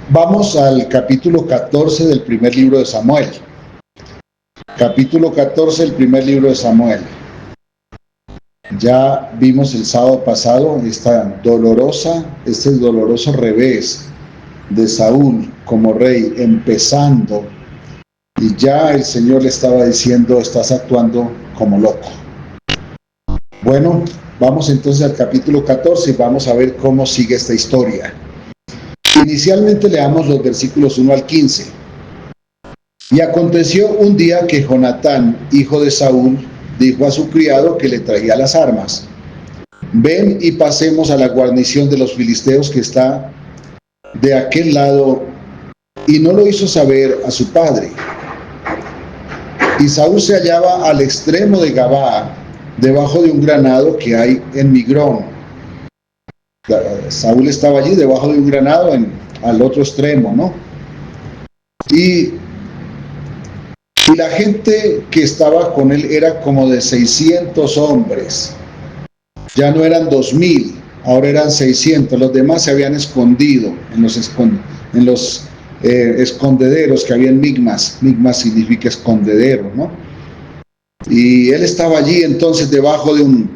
Vamos al capítulo 14 del primer libro de Samuel. Capítulo 14 del primer libro de Samuel. Ya vimos el sábado pasado este doloroso revés de Saúl como rey, empezando, y ya el Señor le estaba diciendo: estás actuando como loco. Bueno, vamos entonces al capítulo 14 y vamos a ver cómo sigue esta historia. Inicialmente leamos los versículos 1 al 15. Y aconteció un día que Jonatán, hijo de Saúl, dijo a su criado que le traía las armas: ven y pasemos a la guarnición de los filisteos que está de aquel lado. Y no lo hizo saber a su padre. Y Saúl se hallaba al extremo de Gabaa, debajo de un granado que hay en Migrón. Saúl estaba allí debajo de un granado al otro extremo, ¿no? Y la gente que estaba con él era como de 600 hombres. Ya no eran 2000, ahora eran 600. Los demás se habían escondido en los escondederos que había en Migmas. Migmas significa escondedero, ¿no? Y él estaba allí entonces debajo de un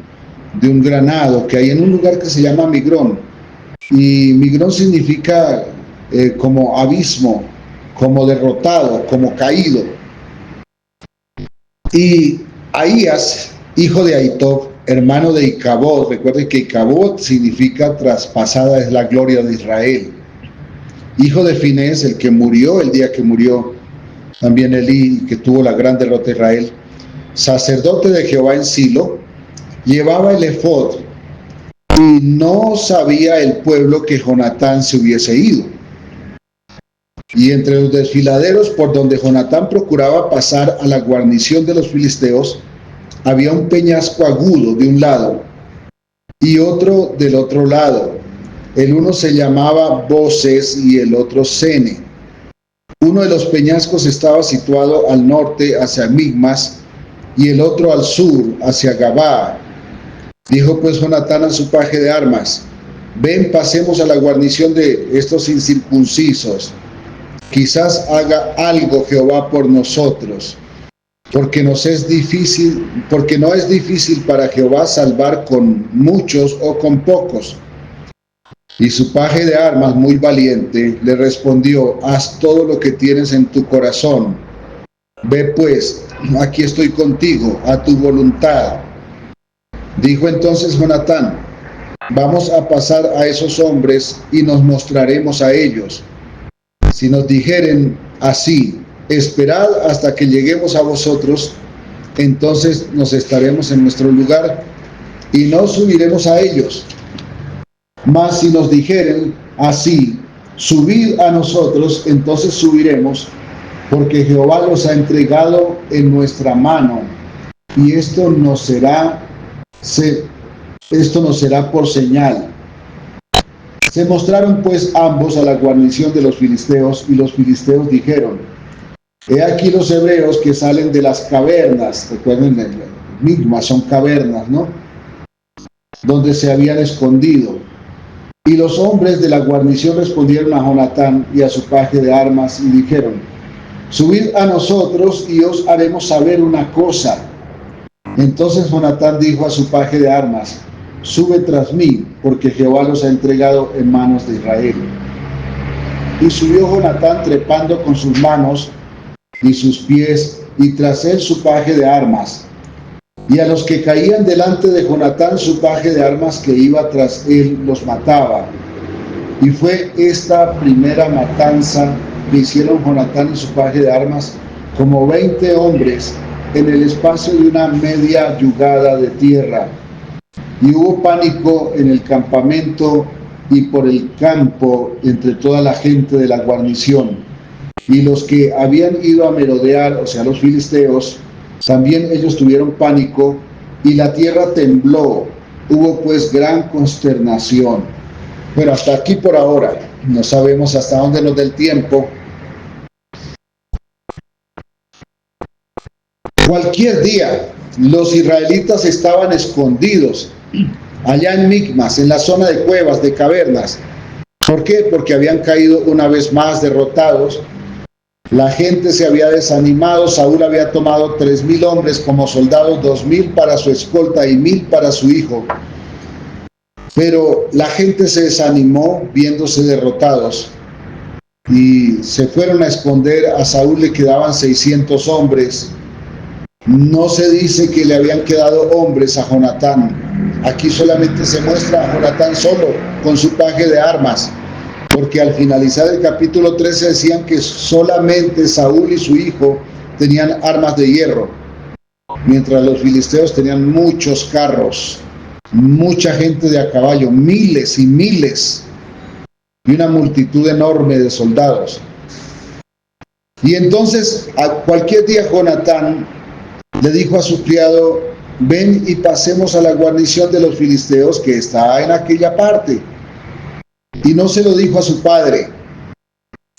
granado que hay en un lugar que se llama Migrón. Y Migrón significa como abismo, como derrotado, como caído. Y Ahías, hijo de Ahitob, hermano de Icabod, recuerden que Icabod significa traspasada es la gloria de Israel, hijo de Finés, el que murió el día que murió también Elí, que tuvo la gran derrota de Israel, sacerdote de Jehová en Silo, llevaba el efod, y no sabía el pueblo que Jonatán se hubiese ido. Y entre los desfiladeros por donde Jonatán procuraba pasar a la guarnición de los filisteos, había un peñasco agudo de un lado y otro del otro lado. El uno se llamaba Boses y el otro Sene. Uno de los peñascos estaba situado al norte hacia Migmas y el otro al sur hacia Gabaa. Dijo pues Jonatán a su paje de armas: ven, pasemos a la guarnición de estos incircuncisos. Quizás haga algo Jehová por nosotros, porque no es difícil para Jehová salvar con muchos o con pocos. Y su paje de armas, muy valiente, le respondió: haz todo lo que tienes en tu corazón. Ve pues, aquí estoy contigo, a tu voluntad. Dijo entonces Jonatán: vamos a pasar a esos hombres y nos mostraremos a ellos. Si nos dijeren así: esperad hasta que lleguemos a vosotros, entonces nos estaremos en nuestro lugar y no subiremos a ellos. Mas si nos dijeren así: subid a nosotros, entonces subiremos, porque Jehová los ha entregado en nuestra mano, y esto nos será por señal. Se mostraron pues ambos a la guarnición de los filisteos, y los filisteos dijeron: he aquí los hebreos que salen de las cavernas. Recuerden, mismas son cavernas, ¿no? Donde se habían escondido. Y los hombres de la guarnición respondieron a Jonatán y a su paje de armas y dijeron: subid a nosotros y os haremos saber una cosa. Entonces Jonatán dijo a su paje de armas: sube tras mí, porque Jehová los ha entregado en manos de Israel. Y subió Jonatán trepando con sus manos y sus pies, y tras él su paje de armas. Y a los que caían delante de Jonatán, su paje de armas que iba tras él los mataba. Y fue esta primera matanza que hicieron Jonatán y su paje de armas, como 20 hombres, en el espacio de una media yugada de tierra. Y hubo pánico en el campamento y por el campo entre toda la gente de la guarnición. Y los que habían ido a merodear, o sea, los filisteos, también ellos tuvieron pánico, y la tierra tembló. Hubo pues gran consternación. Bueno, hasta aquí por ahora. No sabemos hasta dónde nos dé el tiempo. Cualquier día, los israelitas estaban escondidos allá en Migmas, en la zona de cuevas, de cavernas, ¿Por qué? Porque habían caído una vez más derrotados. La gente se había desanimado. Saúl había tomado 3,000 hombres como soldados, 2,000 para su escolta y 1,000 para su hijo. Pero la gente se desanimó viéndose derrotados y se fueron a esconder. A Saúl le quedaban 600 hombres. No se dice que le habían quedado hombres a Jonatán. Aquí solamente se muestra a Jonatán solo con su paje de armas, porque al finalizar el capítulo 13 decían que solamente Saúl y su hijo tenían armas de hierro, mientras los filisteos tenían muchos carros, mucha gente de a caballo, miles y miles, y una multitud enorme de soldados. Y entonces a cualquier día Jonatán le dijo a su criado: ven y pasemos a la guarnición de los filisteos que está en aquella parte. Y no se lo dijo a su padre.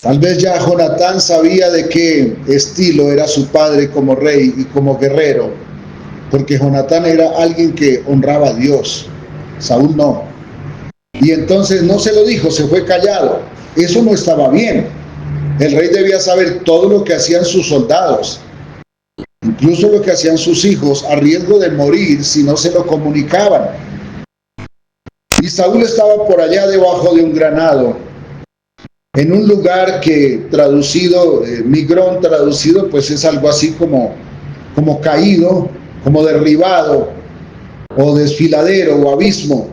Tal vez ya Jonatán sabía de qué estilo era su padre como rey y como guerrero, porque Jonatán era alguien que honraba a Dios, Saúl no. Y entonces no se lo dijo, se fue callado. Eso no estaba bien. El rey debía saber todo lo que hacían sus soldados, incluso lo que hacían sus hijos, a riesgo de morir si no se lo comunicaban. Y Saúl estaba por allá debajo de un granado, en un lugar que traducido, Migrón traducido, pues es algo así como caído, como derribado, o desfiladero, o abismo.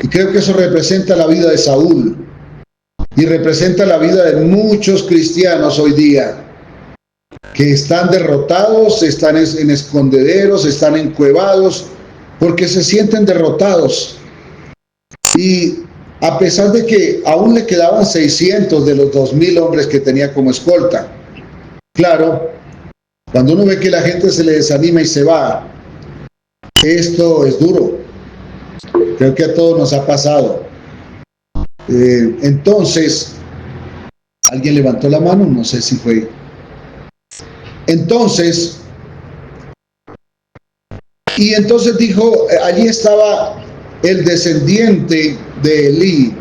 Y creo que eso representa la vida de Saúl, y representa la vida de muchos cristianos hoy día, que están derrotados, están en escondederos, están encuevados, porque se sienten derrotados. Y a pesar de que aún le quedaban 600 de los 2,000 hombres que tenía como escolta. Claro, cuando uno ve que la gente se le desanima y se va, esto es duro. Creo que a todos nos ha pasado. Entonces, ¿alguien levantó la mano? No sé si fue. Entonces dijo, allí estaba el descendiente de Elí,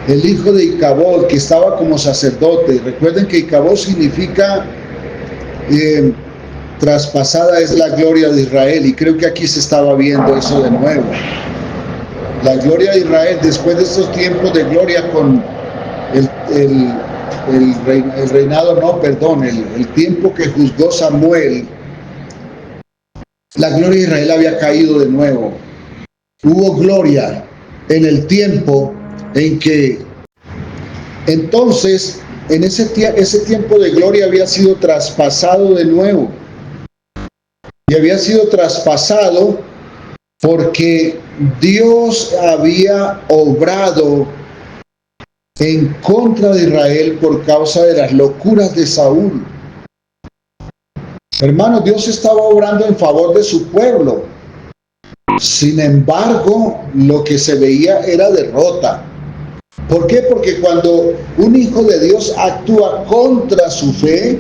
el hijo de Icabod, que estaba como sacerdote. Recuerden que Icabod significa traspasada es la gloria de Israel, y creo que aquí se estaba viendo eso de nuevo. La gloria de Israel, después de estos tiempos de gloria con el tiempo que juzgó Samuel, la gloria de Israel había caído de nuevo. Hubo gloria en el tiempo en que entonces ese tiempo de gloria había sido traspasado de nuevo, y había sido traspasado porque Dios había obrado en contra de Israel por causa de las locuras de Saúl. Hermanos, Dios estaba obrando en favor de su pueblo. Sin embargo, lo que se veía era derrota. ¿Por qué? Porque cuando un hijo de Dios actúa contra su fe,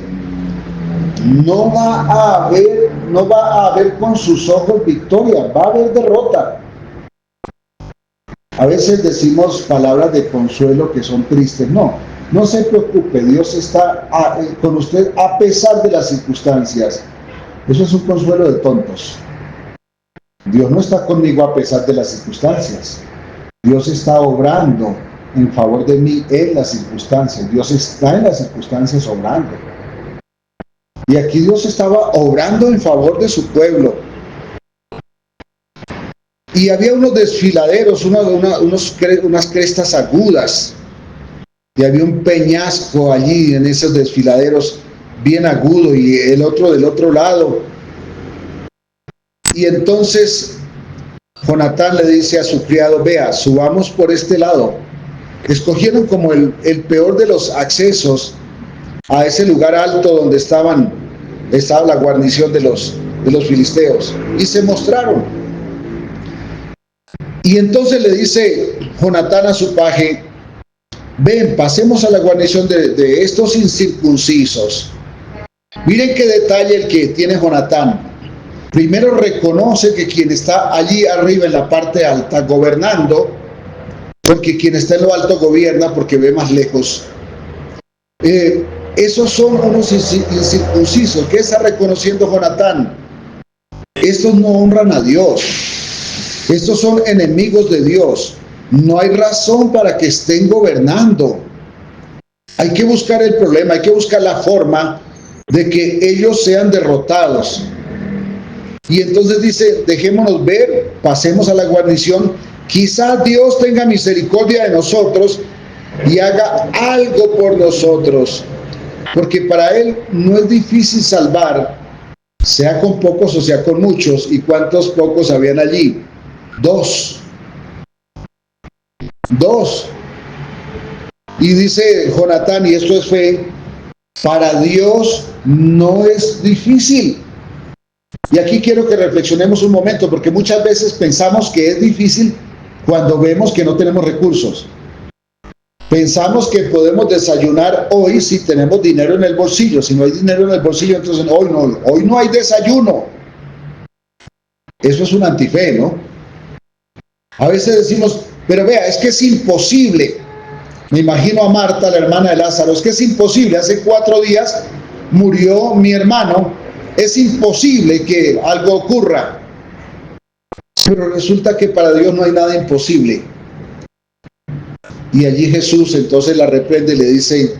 no va a haber con sus ojos victoria, va a haber derrota. A veces decimos palabras de consuelo que son tristes. No se preocupe, Dios está con usted a pesar de las circunstancias. Eso es un consuelo de tontos. Dios no está conmigo a pesar de las circunstancias. Dios está obrando en favor de mí en las circunstancias. Dios está en las circunstancias obrando. Y aquí Dios estaba obrando en favor de su pueblo. Y había unos desfiladeros, unas crestas agudas. Y había un peñasco allí en esos desfiladeros bien agudo, y el otro del otro lado. Y entonces Jonatán le dice a su criado: vea, subamos por este lado. Escogieron como el peor de los accesos a ese lugar alto donde estaba la guarnición de los filisteos, y se mostraron. Y entonces le dice Jonatán a su paje: ven, pasemos a la guarnición de estos incircuncisos. Miren qué detalle el que tiene Jonatán. Primero reconoce que quien está allí arriba en la parte alta gobernando porque quien está en lo alto gobierna porque ve más lejos. Esos son unos incircuncisos. ¿Qué está reconociendo Jonatán? Estos no honran a Dios. Estos son enemigos de Dios. No hay razón para que estén gobernando. Hay que buscar el problema, hay que buscar la forma de que ellos sean derrotados. Y entonces dice, dejémonos ver, pasemos a la guarnición. Quizá Dios tenga misericordia de nosotros y haga algo por nosotros. Porque para Él no es difícil salvar, sea con pocos o sea con muchos. ¿Y cuántos pocos habían allí? 2. Y dice Jonatán, y esto es fe, para Dios no es difícil. Y aquí quiero que reflexionemos un momento, porque muchas veces pensamos que es difícil cuando vemos que no tenemos recursos. Pensamos que podemos desayunar hoy si tenemos dinero en el bolsillo. Si no hay dinero en el bolsillo, entonces hoy no hay desayuno. Eso es una antife, ¿no? A veces decimos, pero vea, es que es imposible. Me imagino a Marta, la hermana de Lázaro, es que es imposible. Hace 4 días murió mi hermano. Es imposible que algo ocurra. Pero resulta que para Dios no hay nada imposible. Y allí Jesús entonces la reprende y le dice,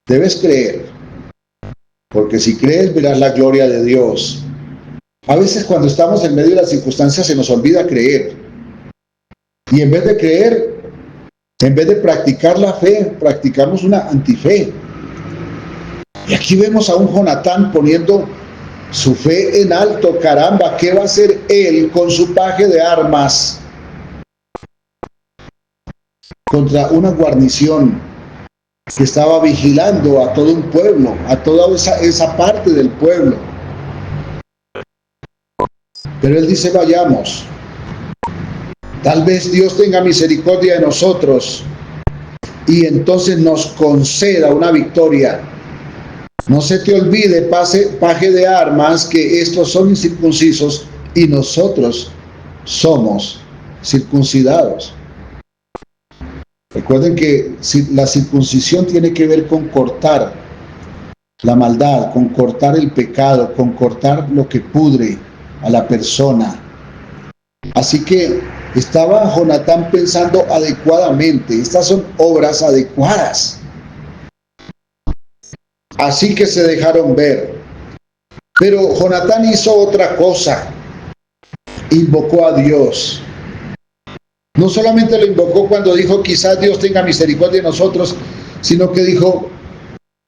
debes creer, porque si crees verás la gloria de Dios. A veces cuando estamos en medio de las circunstancias se nos olvida creer. Y en vez de creer, en vez de practicar la fe, practicamos una antife. Y aquí vemos a un Jonatán poniendo su fe en alto. Caramba, ¿qué va a hacer él con su paje de armas contra una guarnición que estaba vigilando a todo un pueblo, a toda esa parte del pueblo? Pero él dice, vayamos. Tal vez Dios tenga misericordia de nosotros y entonces nos conceda una victoria. No se te olvide, paje de armas, que estos son incircuncisos y nosotros somos circuncidados. Recuerden que la circuncisión tiene que ver con cortar la maldad, con cortar el pecado, con cortar lo que pudre a la persona. Así que estaba Jonatán pensando adecuadamente. Estas son obras adecuadas. Así que se dejaron ver. Pero Jonatán hizo otra cosa. Invocó a Dios. No solamente lo invocó cuando dijo, quizás Dios tenga misericordia de nosotros, sino que dijo,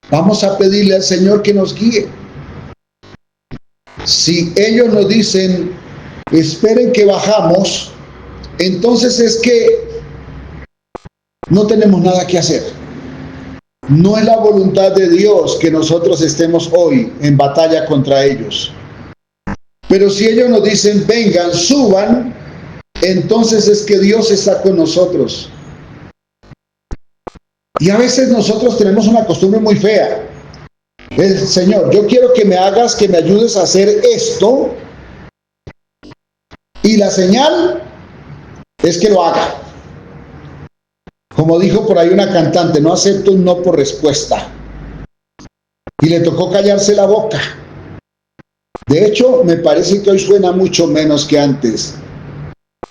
vamos a pedirle al Señor que nos guíe. Si ellos nos dicen, esperen que bajamos, entonces es que no tenemos nada que hacer. No es la voluntad de Dios que nosotros estemos hoy en batalla contra ellos. Pero si ellos nos dicen, vengan, suban, entonces es que Dios está con nosotros. Y a veces nosotros tenemos una costumbre muy fea. Señor, yo quiero que me hagas, que me ayudes a hacer esto, y la señal es que lo haga. Como dijo por ahí una cantante, no acepto un no por respuesta. Y le tocó callarse la boca. De hecho, me parece que hoy suena mucho menos que antes.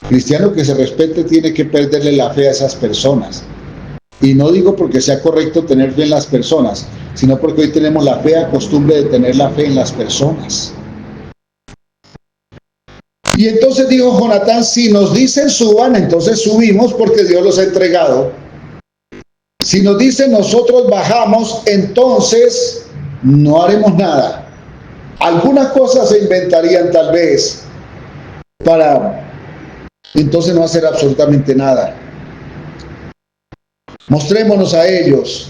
Cristiano que se respete tiene que perderle la fe a esas personas. Y no digo porque sea correcto tener fe en las personas, sino porque hoy tenemos la fea costumbre de tener la fe en las personas. Y entonces dijo Jonatán, si nos dicen suban, entonces subimos porque Dios los ha entregado. Si nos dicen nosotros bajamos, entonces no haremos nada. Algunas cosas se inventarían tal vez para entonces no hacer absolutamente nada. Mostrémonos a ellos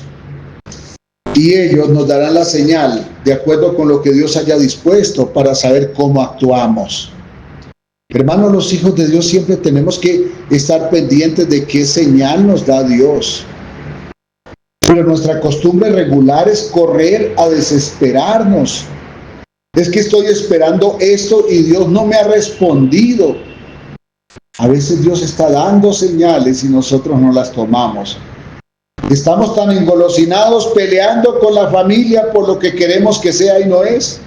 y ellos nos darán la señal de acuerdo con lo que Dios haya dispuesto para saber cómo actuamos. Hermanos, los hijos de Dios siempre tenemos que estar pendientes de qué señal nos da Dios. Pero nuestra costumbre regular es correr a desesperarnos. Es que estoy esperando esto y Dios no me ha respondido. A veces Dios está dando señales y nosotros no las tomamos. Estamos tan engolosinados peleando con la familia por lo que queremos que sea y no es.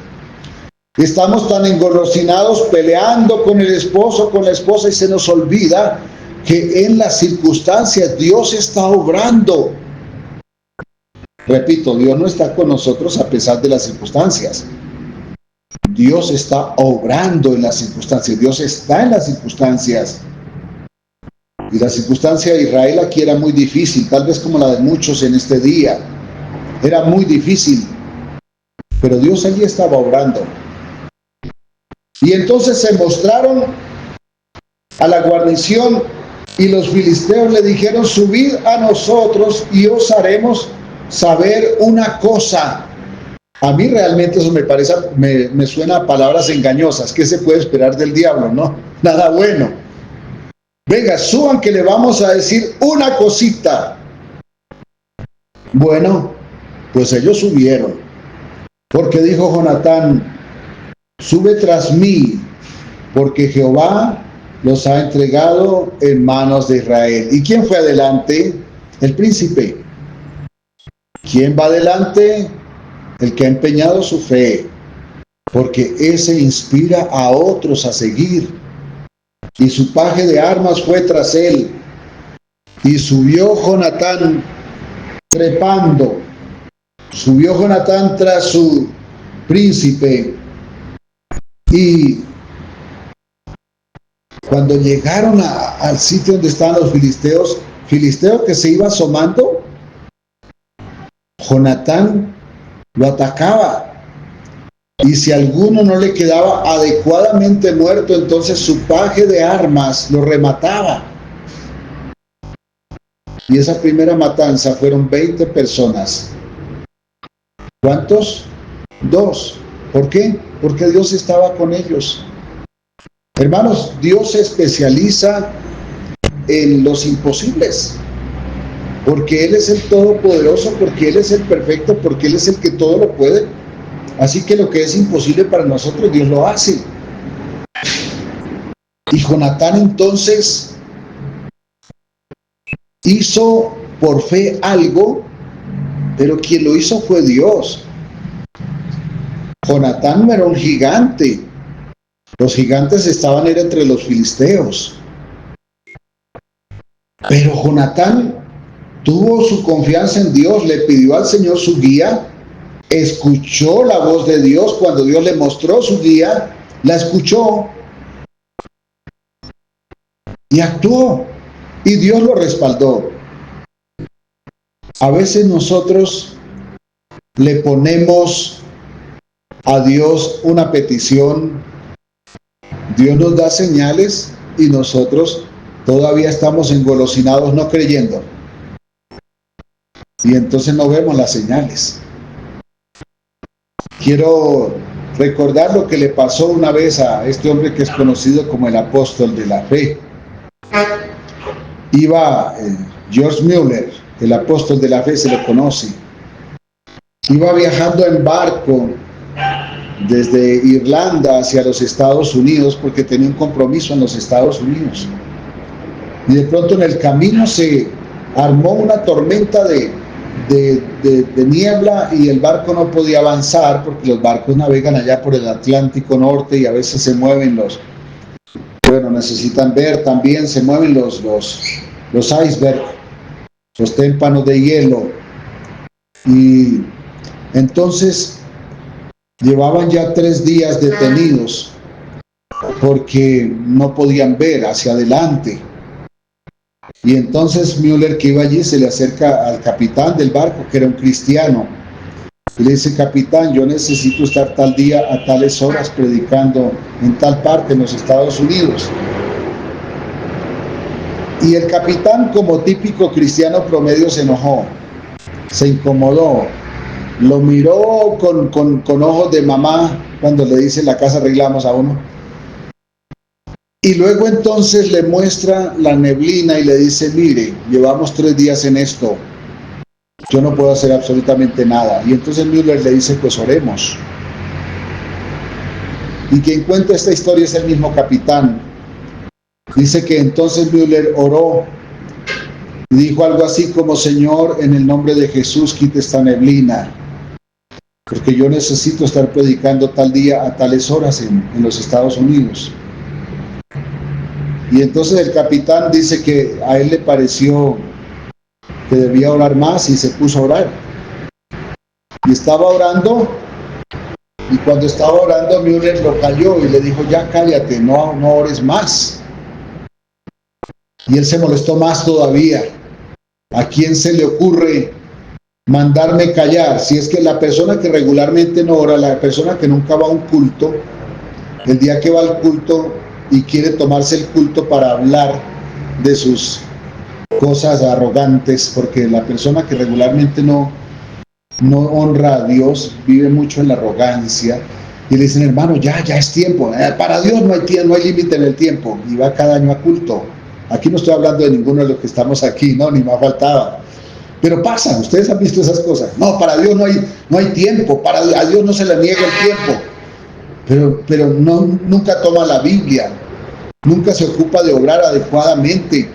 Estamos tan engolosinados peleando con el esposo, con la esposa, y se nos olvida que en las circunstancias Dios está obrando. Repito, Dios no está con nosotros a pesar de las circunstancias. Dios está obrando en las circunstancias. Dios está en las circunstancias. Y la circunstancia de Israel aquí era muy difícil, tal vez como la de muchos en este día. Era muy difícil. Pero Dios allí estaba obrando. Y entonces se mostraron a la guarnición y los filisteos le dijeron: subid a nosotros y os haremos saber una cosa. A mí realmente eso me suena a palabras engañosas. ¿Qué se puede esperar del diablo? No, nada bueno. Venga, suban que le vamos a decir una cosita. Bueno, pues ellos subieron, porque dijo Jonatán: sube tras mí, porque Jehová los ha entregado en manos de Israel. ¿Y quién fue adelante? El príncipe. ¿Quién va adelante? El que ha empeñado su fe, porque ese inspira a otros a seguir. Y su paje de armas fue tras él, y subió Jonatán trepando. Subió Jonatán tras su príncipe, y cuando llegaron al sitio donde estaban los filisteos, filisteo que se iba asomando, Jonatán lo atacaba. Y si alguno no le quedaba adecuadamente muerto, entonces su paje de armas lo remataba. Y esa primera matanza fueron 20 personas. ¿Cuántos? 2. ¿Por qué? Porque Dios estaba con ellos. Hermanos, Dios se especializa en los imposibles. Porque Él es el Todopoderoso, porque Él es el perfecto, porque Él es el que todo lo puede. Así que lo que es imposible para nosotros, Dios lo hace. Y Jonatán entonces hizo por fe algo, pero quien lo hizo fue Dios. Jonatán no era un gigante. Los gigantes estaban entre los filisteos. Pero Jonatán tuvo su confianza en Dios, le pidió al Señor su guía, escuchó la voz de Dios cuando Dios le mostró su guía, la escuchó y actuó, y Dios lo respaldó. A veces nosotros le ponemos a Dios una petición, Dios nos da señales y nosotros todavía estamos engolosinados no creyendo. Y entonces no vemos las señales. Quiero recordar lo que le pasó una vez a este hombre que es conocido como el apóstol de la fe. Iba George Mueller, el apóstol de la fe, se le conoce. Iba viajando en barco desde Irlanda hacia los Estados Unidos porque tenía un compromiso en los Estados Unidos. Y de pronto en el camino se armó una tormenta de niebla y el barco no podía avanzar porque los barcos navegan allá por el Atlántico Norte y a veces se mueven necesitan ver también, se mueven los icebergs, los témpanos de hielo. Y entonces llevaban ya 3 días detenidos porque no podían ver hacia adelante. Y entonces Mueller, que iba allí, se le acerca al capitán del barco, que era un cristiano, y le dice: capitán, yo necesito estar tal día a tales horas predicando en tal parte en los Estados Unidos. Y el capitán, como típico cristiano promedio, se enojó, se incomodó, lo miró con ojos de mamá cuando le dice: en la casa arreglamos a uno. Y luego entonces le muestra la neblina y le dice: mire, llevamos 3 días en esto, yo no puedo hacer absolutamente nada. Y entonces Mueller le dice: pues oremos. Y quien cuenta esta historia es el mismo capitán. Dice que entonces Müller oró y dijo algo así como: Señor, en el nombre de Jesús, quite esta neblina, porque yo necesito estar predicando tal día a tales horas en los Estados Unidos. Y entonces el capitán dice que a él le pareció que debía orar más y se puso a orar. Y estaba orando, y cuando estaba orando Müller lo calló y le dijo: ya cállate, no ores más. Y él se molestó más todavía. ¿A quién se le ocurre mandarme callar? Si es que la persona que regularmente no ora, la persona que nunca va a un culto, el día que va al culto y quiere tomarse el culto para hablar de sus cosas arrogantes, porque la persona que regularmente no honra a Dios vive mucho en la arrogancia, y le dicen: hermano, ya es tiempo, para Dios no hay límite en el tiempo, y va cada año a culto. Aquí no estoy hablando de ninguno de los que estamos aquí, no, ni más faltaba, pero pasan, ustedes han visto esas cosas. No, para Dios no hay tiempo, a Dios no se le niega el tiempo, pero nunca toma la Biblia, nunca se ocupa de obrar adecuadamente,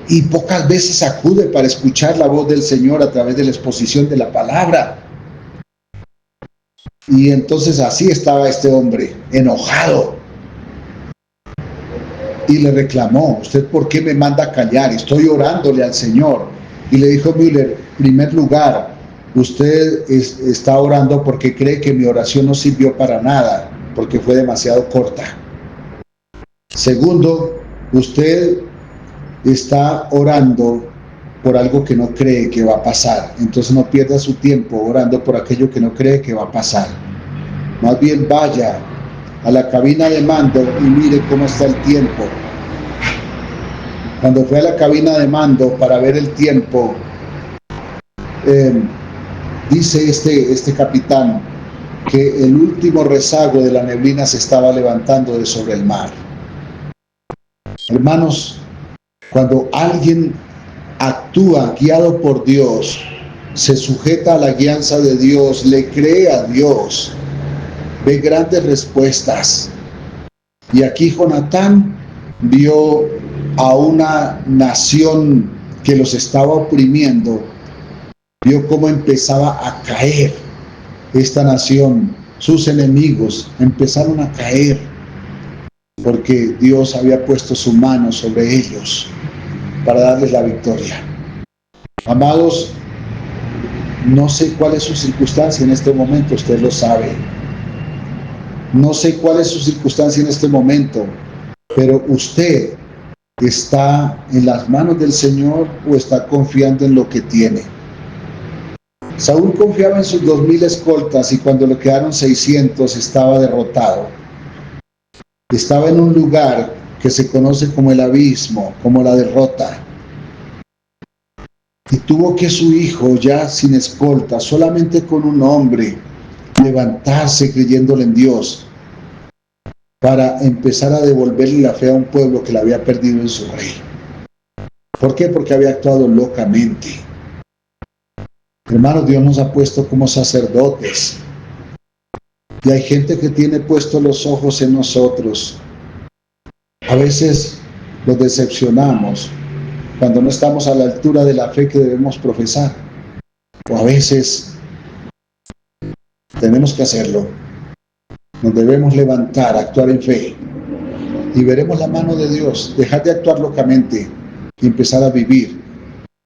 y pocas veces acude para escuchar la voz del Señor a través de la exposición de la palabra. Y entonces así estaba este hombre, enojado, y le reclamó: ¿usted por qué me manda a callar? Estoy orándole al Señor. Y le dijo Müller: en primer lugar, usted está orando porque cree que mi oración no sirvió para nada, porque fue demasiado corta. Segundo, usted está orando por algo que no cree que va a pasar. Entonces no pierda su tiempo orando por aquello que no cree que va a pasar. Más bien vaya a la cabina de mando y mire cómo está el tiempo. Cuando fue a la cabina de mando para ver el tiempo, dice este capitán que el último rezago de la neblina se estaba levantando de sobre el mar. Hermanos, cuando alguien actúa guiado por Dios, se sujeta a la guianza de Dios, le cree a Dios, ve grandes respuestas. Y aquí Jonatán vio a una nación que los estaba oprimiendo, vio cómo empezaba a caer esta nación, sus enemigos empezaron a caer, porque Dios había puesto su mano sobre ellos para darles la victoria. Amados, no sé cuál es su circunstancia en este momento, usted lo sabe. No sé cuál es su circunstancia en este momento, pero usted está en las manos del Señor o está confiando en lo que tiene. Saúl confiaba en sus 2000 escoltas, y cuando le quedaron 600 estaba derrotado. Estaba en un lugar que se conoce como el abismo, como la derrota. Y tuvo que su hijo, ya sin escolta, solamente con un hombre, levantarse creyéndole en Dios para empezar a devolverle la fe a un pueblo que la había perdido en su rey. ¿Por qué? Porque había actuado locamente. Hermanos, Dios nos ha puesto como sacerdotes, y hay gente que tiene puestos los ojos en nosotros. A veces los decepcionamos cuando no estamos a la altura de la fe que debemos profesar, o a veces tenemos que hacerlo. Nos debemos levantar, actuar en fe, y veremos la mano de Dios. Dejar de actuar locamente y empezar a vivir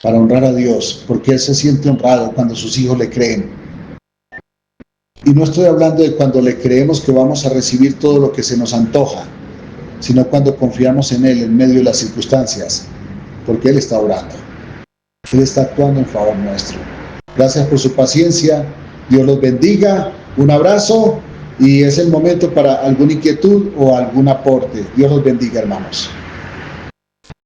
para honrar a Dios, porque Él se siente honrado cuando sus hijos le creen. Y no estoy hablando de cuando le creemos que vamos a recibir todo lo que se nos antoja, sino cuando confiamos en Él en medio de las circunstancias, porque Él está orando. Él está actuando en favor nuestro. Gracias por su paciencia. Dios los bendiga. Un abrazo, y es el momento para alguna inquietud o algún aporte. Dios los bendiga, hermanos.